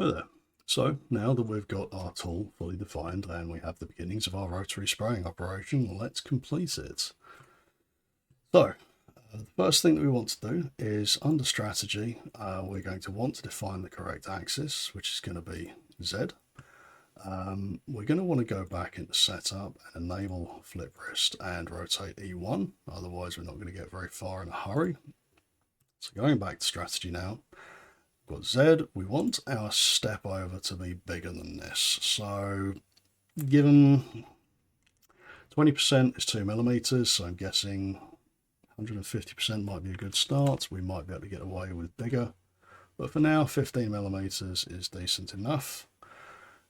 Well there. So now that we've got our tool fully defined and we have the beginnings of our rotary spraying operation, let's complete it. So the first thing that we want to do is under strategy, we're going to want to define the correct axis, which is going to be Z. We're going to want to go back into setup and enable flip wrist and rotate E1. Otherwise we're not going to get very far in a hurry. So going back to strategy now. Got Z, we want our step over to be bigger than this. So given 20% is 2 millimeters, so I'm guessing 150% might be a good start. We might be able to get away with bigger, but for now 15 millimeters is decent enough.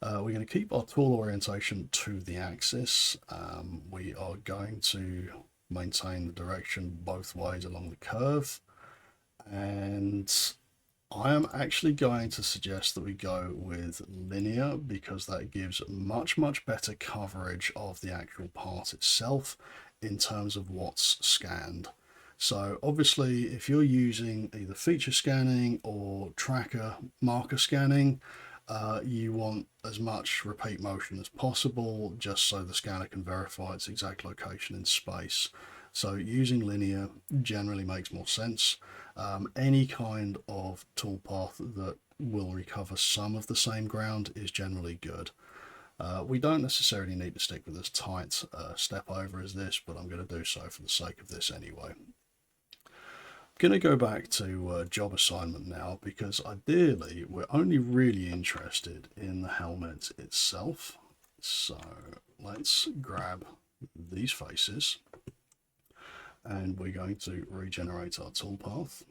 We're going to keep our tool orientation to the axis. We are going to maintain the direction both ways along the curve, and I am actually going to suggest that we go with linear because that gives much better coverage of the actual part itself in terms of what's scanned. So obviously if you're using either feature scanning or tracker marker scanning, you want as much repeat motion as possible just so the scanner can verify its exact location in space. So using linear generally makes more sense. Any kind of toolpath that will recover some of the same ground is generally good. We don't necessarily need to stick with as tight step over as this, but I'm going to do so for the sake of this anyway. I'm going to go back to job assignment now because ideally we're only really interested in the helmet itself. So let's grab these faces and we're going to regenerate our toolpath.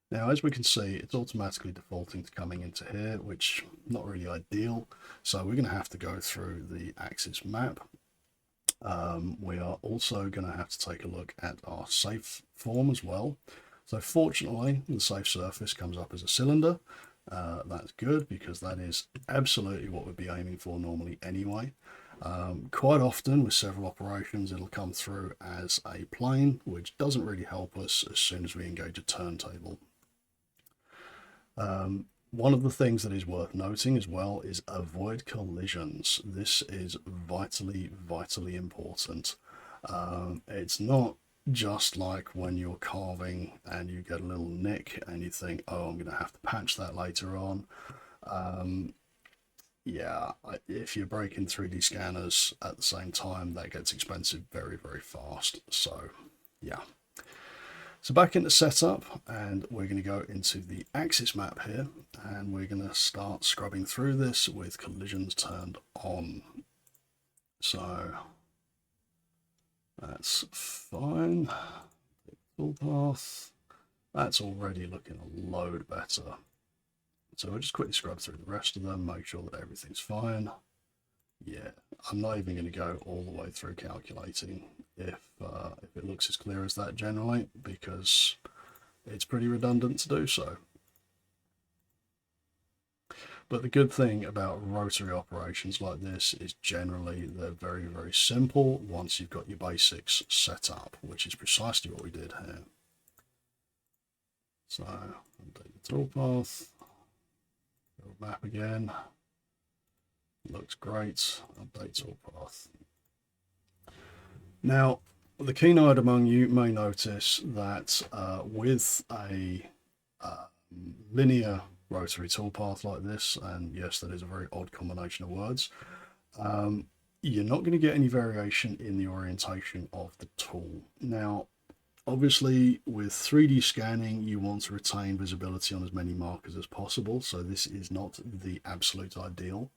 Now, as we can see, it's automatically defaulting to coming into here, which is not really ideal. So we're going to have to go through the axis map. We are also going to have to take a look at our safe form as well. So fortunately, the safe surface comes up as a cylinder. That's good because that is absolutely what we'd be aiming for normally anyway. Quite often with several operations it'll come through as a plane, which doesn't really help us as soon as we engage a turntable. One of the things that is worth noting as well is avoid collisions. This is vitally important. It's not just like when you're carving and you get a little nick and you think, oh, I'm going to have to patch that later on. Yeah, if you're breaking 3D scanners at the same time, that gets expensive very fast. So yeah. So back into setup, and we're going to go into the axis map here, and we're going to start scrubbing through this with collisions turned on. So that's fine. Toolpath, that's already looking a load better. So we'll just quickly scrub through the rest of them, make sure that everything's fine. Yeah, I'm not even going to go all the way through calculating if it looks as clear as that generally, because it's pretty redundant to do so. But the good thing about rotary operations like this is generally they're very simple once you've got your basics set up, which is precisely what we did here. So update the toolpath. Map again. Looks great. Update toolpath. Now, the keen-eyed among you may notice that with a linear rotary toolpath like this, and yes, that is a very odd combination of words, you're not going to get any variation in the orientation of the tool. Now, obviously, with 3D scanning, you want to retain visibility on as many markers as possible, so this is not the absolute ideal.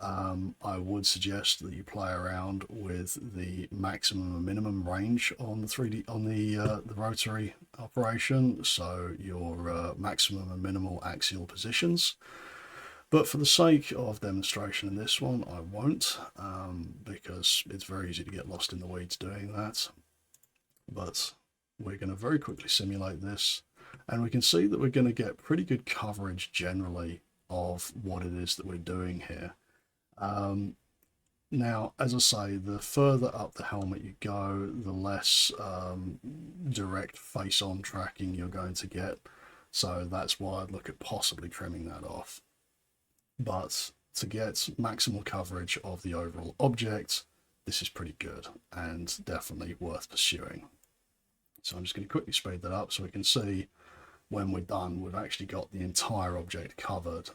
I would suggest that you play around with the maximum and minimum range on the rotary operation, so your maximum and minimal axial positions. But for the sake of demonstration in this one, I won't, because it's very easy to get lost in the weeds doing that. But we're going to very quickly simulate this, and we can see that we're going to get pretty good coverage generally of what it is that we're doing here. Now, as I say, the further up the helmet you go, the less direct face-on tracking you're going to get. So that's why I'd look at possibly trimming that off. but to get maximal coverage of the overall object, this is pretty good and definitely worth pursuing. So I'm just going to quickly speed that up so we can see when we're done, we've actually got the entire object covered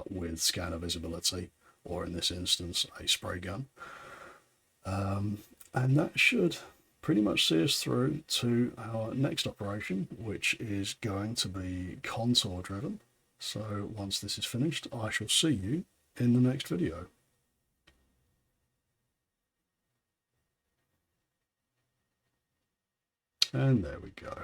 with scanner visibility, or in this instance, a spray gun. And that should pretty much see us through to our next operation, which is going to be contour driven. So once this is finished, I shall see you in the next video. And there we go.